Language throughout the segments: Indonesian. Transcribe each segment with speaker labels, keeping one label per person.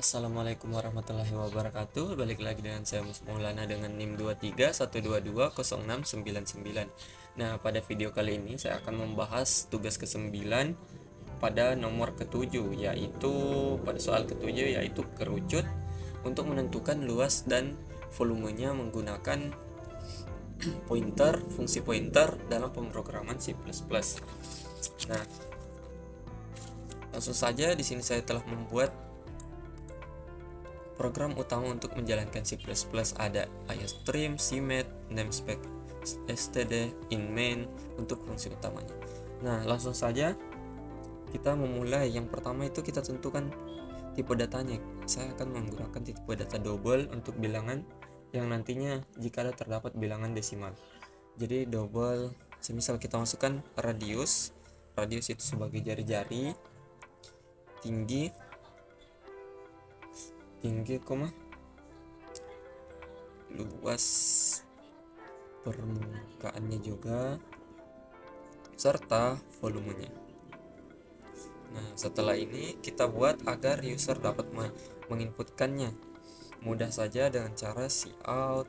Speaker 1: Assalamualaikum warahmatullahi wabarakatuh. Balik lagi dengan saya Maulana dengan NIM 2312206999. Nah, pada video kali ini saya akan membahas tugas ke-9 pada nomor ke-7, yaitu pada soal ke-7 yaitu kerucut untuk menentukan luas dan volumenya menggunakan pointer, fungsi pointer dalam pemrograman C++. Nah, langsung saja di sini saya telah membuat program utama untuk menjalankan C++. Ada IOStream, CMake, namespec std, inmain untuk fungsi utamanya. Nah, langsung saja kita memulai. Yang pertama itu kita tentukan tipe datanya. Saya akan menggunakan tipe data double untuk bilangan yang nantinya jika ada terdapat bilangan desimal. Jadi double, semisal kita masukkan radius itu sebagai jari-jari, tinggi, luas permukaannya juga, serta volumenya. Nah, setelah ini kita buat agar user dapat menginputkannya. Mudah saja dengan cara cout.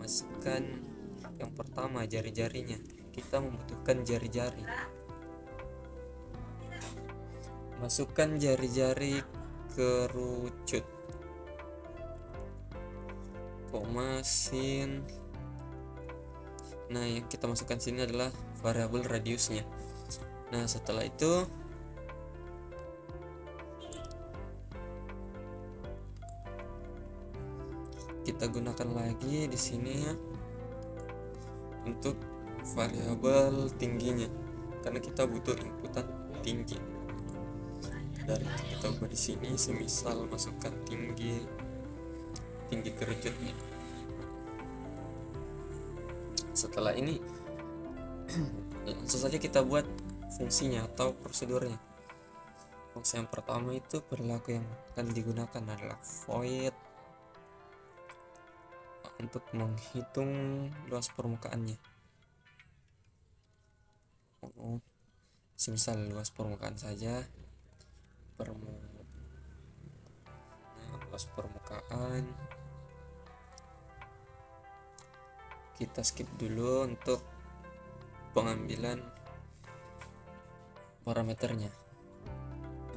Speaker 1: Masukkan yang pertama jari-jarinya. Kita membutuhkan jari-jari. Masukkan jari-jari kerucut, koma sin. Nah, yang kita masukkan sini adalah variabel radiusnya. Nah, setelah itu kita gunakan lagi di sini untuk variabel tingginya, karena kita butuh inputan tinggi. Dari kita ubah di sini, semisal masukkan tinggi kerucutnya. Setelah ini langsung saja kita buat fungsinya atau prosedurnya. Fungsi yang pertama itu perilaku yang akan digunakan adalah void untuk menghitung luas permukaannya. Semisal luas permukaan saja, luas permukaan kita skip dulu untuk pengambilan parameternya.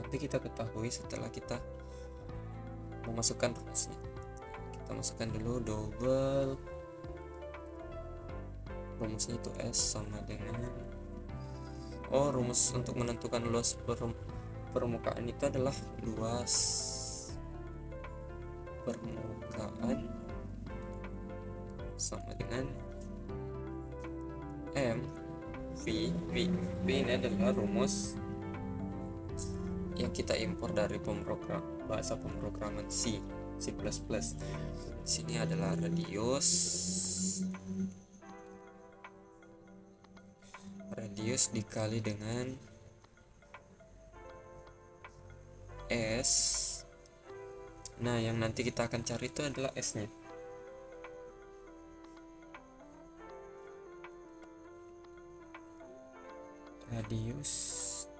Speaker 1: Nanti kita ketahui setelah kita memasukkan rumusnya. Kita masukkan dulu double, rumusnya itu S sama dengan rumus untuk menentukan luas permukaan itu adalah luas permukaan sama dengan M V ini adalah rumus yang kita impor dari bahasa pemrograman C++. Sini adalah radius dikali dengan S. Nah, yang nanti kita akan cari itu adalah S-nya. Radius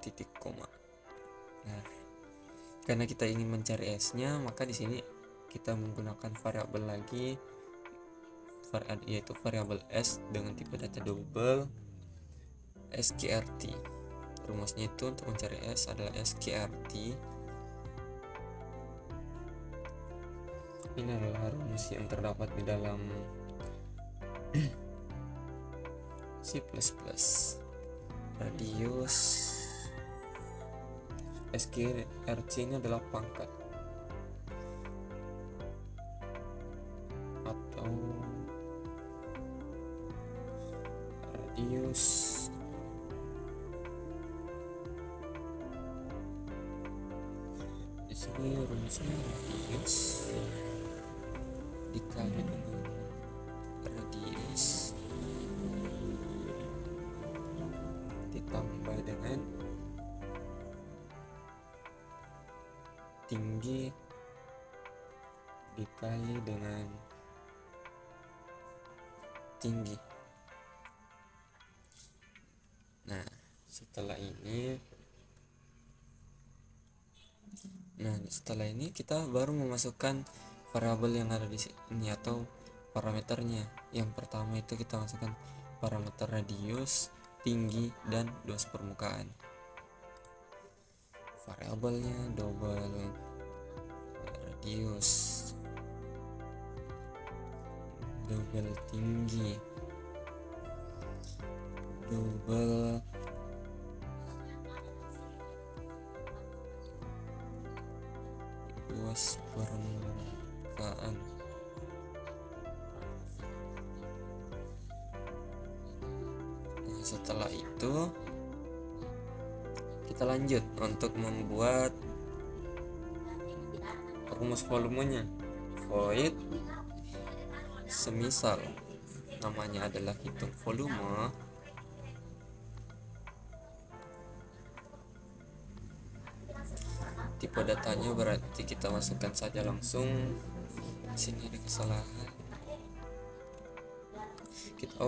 Speaker 1: titik koma. Nah, karena kita ingin mencari S-nya, maka di sini kita menggunakan variabel lagi, yaitu variabel S dengan tipe data double sqrt. Rumusnya itu untuk mencari S adalah sqrt. Ini adalah rumus yang terdapat di dalam C++. Radius sqrt ini adalah pangkat atau radius di sini rumusnya radius dikali dengan radius ditambah dengan tinggi dikali dengan tinggi. Nah, setelah ini Nah, setelah ini kita baru memasukkan variabel yang ada di sini atau parameternya. Yang pertama itu kita masukkan parameter radius, tinggi, dan luas permukaan. Variabelnya double radius, double tinggi, double luas permukaan. Nah, setelah itu kita lanjut untuk membuat rumus volumenya. Void semisal namanya adalah hitung volume, tipe datanya berarti kita masukkan saja langsung. Sini ada kesalahan.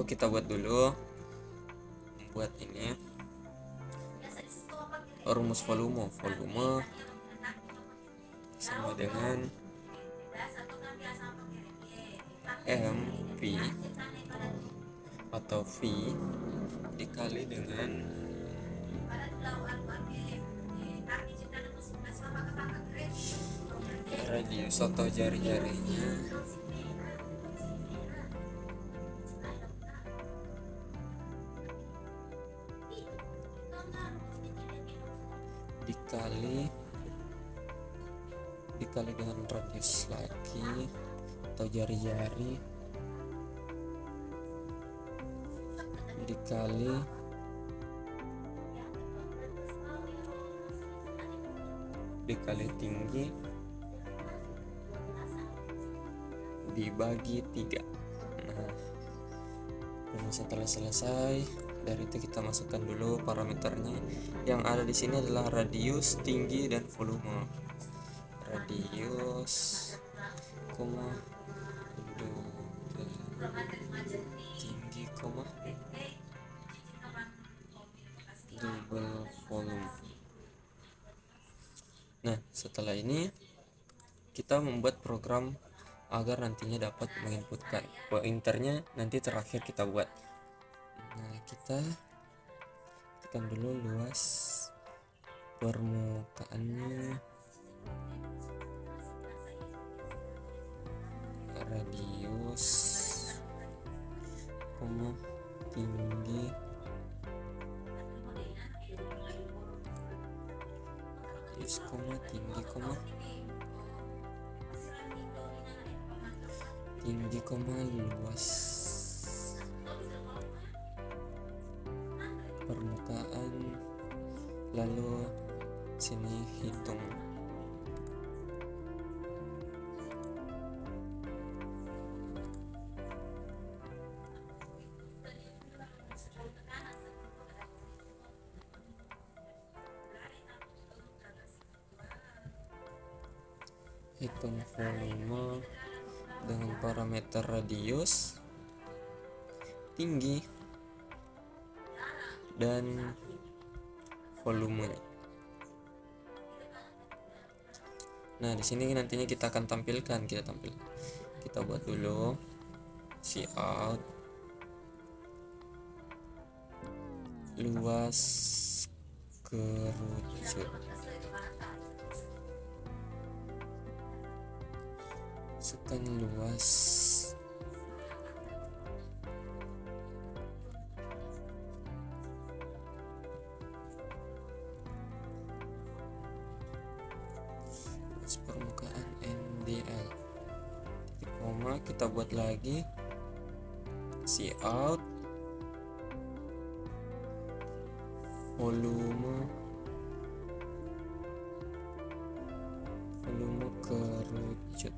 Speaker 1: Kita buat dulu, buat ini rumus volume sama dengan M V atau V dikali dengan radius atau jari-jarinya dikali dengan radius lagi atau jari-jari dikali tinggi dibagi 3. Nah, setelah selesai dari itu kita masukkan dulu parameternya. Yang ada di sini adalah radius, tinggi, dan volume. Radius, tinggi, double volume. Nah, setelah ini kita membuat program agar nantinya dapat menginputkan pointernya, nanti terakhir kita buat. Nah, kita tekan dulu luas permukaannya, radius, tinggi, radius, tinggi, luas permukaan, lalu sini hitung. Hitung volume dengan parameter radius, tinggi, dan volume. Nah, di sini nantinya kita akan tampilkan, kita buat dulu cout luas kerucut, masukkan luas permukaan NDL, koma, kita buat lagi cout volume kerucut,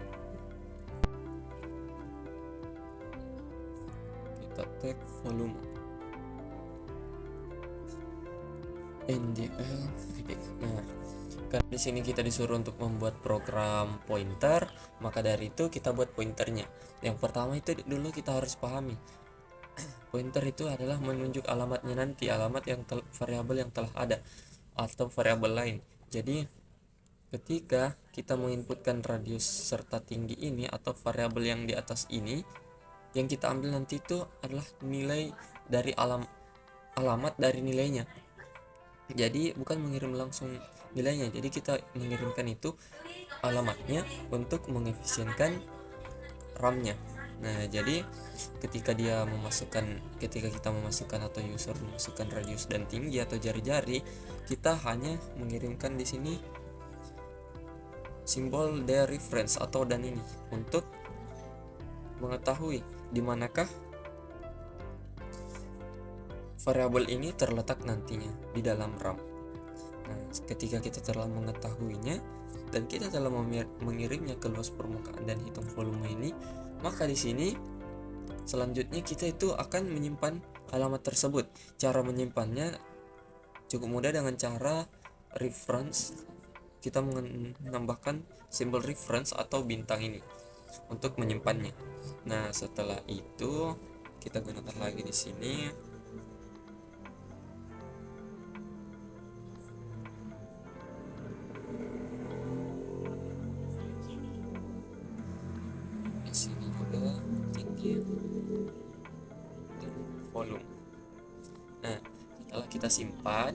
Speaker 1: kita tag volume NDL. Nah, karena di sini kita disuruh untuk membuat program pointer, maka dari itu kita buat pointernya. Yang pertama itu dulu kita harus pahami pointer itu adalah menunjuk alamatnya nanti, alamat yang variabel yang telah ada atau variabel lain. Jadi Ketika kita menginputkan radius serta tinggi ini atau variabel yang di atas ini, yang kita ambil nanti itu adalah nilai dari alamat dari nilainya. Jadi bukan mengirim langsung nilainya, jadi kita mengirimkan itu alamatnya untuk mengefisienkan RAM-nya. Nah, jadi ketika kita memasukkan atau user memasukkan radius dan tinggi atau jari-jari, kita hanya mengirimkan di sini simbol dari reference atau dan ini untuk mengetahui di manakah variabel ini terletak nantinya di dalam RAM. Nah, ketika kita telah mengetahuinya dan kita telah mengirimnya ke luas permukaan dan hitung volume ini, maka di sini selanjutnya kita itu akan menyimpan alamat tersebut. Cara menyimpannya cukup mudah dengan cara reference. Kita menambahkan simbol reference atau bintang ini untuk menyimpannya. Nah, setelah itu kita gunakan lagi di sini. Di sini juga tinggi dan volume. Nah, setelah kita simpan,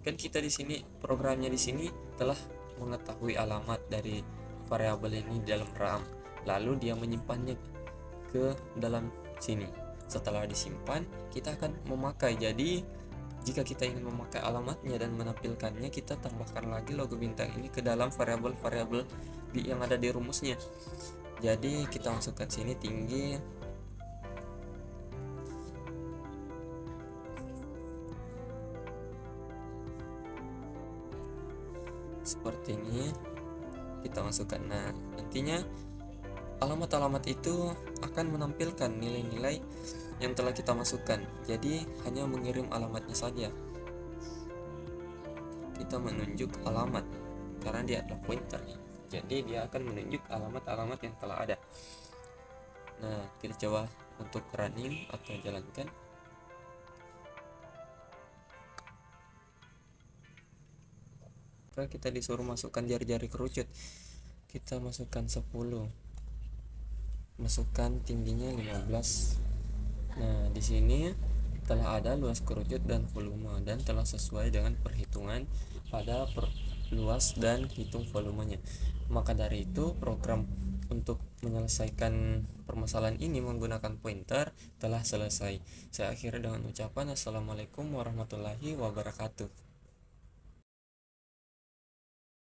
Speaker 1: kan kita di sini programnya di sini telah mengetahui alamat dari variabel ini dalam RAM, lalu dia menyimpannya ke dalam sini. Setelah disimpan, kita akan memakai. Jadi jika kita ingin memakai alamatnya dan menampilkannya, kita tambahkan lagi logo bintang ini ke dalam variabel-variabel yang ada di rumusnya. Jadi kita masukkan sini tinggi, seperti ini kita masukkan. Nah, nantinya alamat-alamat itu akan menampilkan nilai-nilai yang telah kita masukkan. Jadi hanya mengirim alamatnya saja. Kita menunjuk alamat karena dia adalah pointer, jadi dia akan menunjuk alamat-alamat yang telah ada. Nah, kita coba untuk running atau jalankan. Kita disuruh masukkan jari-jari kerucut. Kita masukkan 10, masukkan tingginya 15. Nah, di sini telah ada luas kerucut dan volume dan telah sesuai dengan perhitungan pada luas dan hitung volumenya. Maka dari itu program untuk menyelesaikan permasalahan ini menggunakan pointer telah selesai. Saya akhiri dengan ucapan assalamualaikum warahmatullahi wabarakatuh.